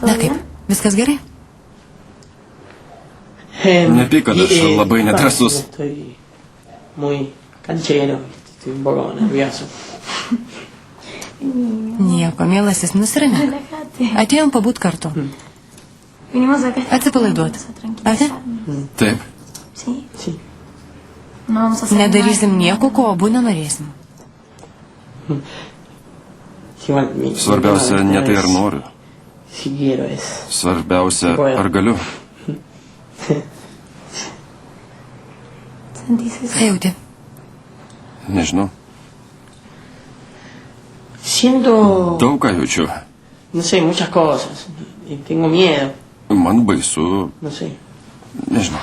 Na kaip, viskas gerai? Nepyk, kad aš labai nedrąsus. Estoy muy canchero, estoy un poco nervioso. Nieko, mielasis, nusiramink. Atėjom pabūt kartu. Atsipalaiduot. Ate? Taip. Sí. Nedarysim nieko, ko abu nenorėsim. Svarbiausia, ne tai ar noriu. Si quiero es. Svarbiausia, ar galiu. Ką jauti? Nežinau. Siento, Daug ką jaučiu. no sé, muchas cosas. Y tengo miedo, Man baisu. no sé. Nežinau.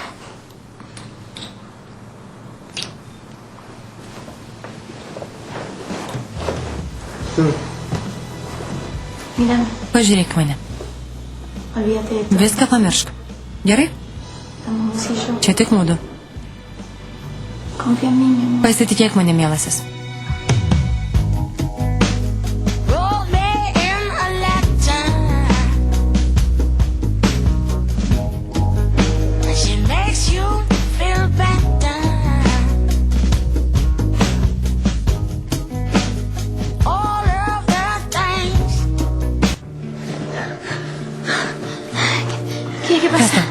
Pažiūrėk mane. Viską pamiršk. Gerai? Čia tik mūdu. Pasitikėk mane, mielasis. Kas tau?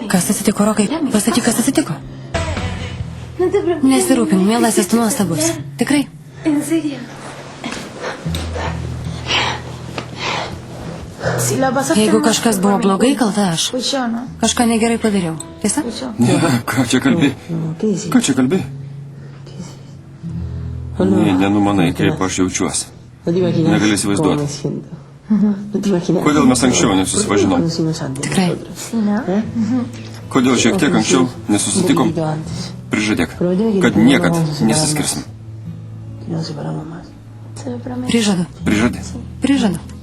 Kas atsitiko, Rokai? Pasakyk, kas atsitiko. Nesirūpink, mielasis, tu nuostabus. Tikrai? Jeigu kažkas buvo blogai, kalta aš. Kažką negerai padariau. Tiesa? Ne, ką čia kalbi? Ką čia kalbi? Nenumanai, kaip aš jaučiuosi. Negali įsivaizduoti. Kodėl mes anksčiau nesusipažinom? Tikrai. Kodėl šiek tiek anksčiau nesusitikom? Prižadėk, kad niekad nesiskirsim. Prižadu. Prižadė. Prižadu.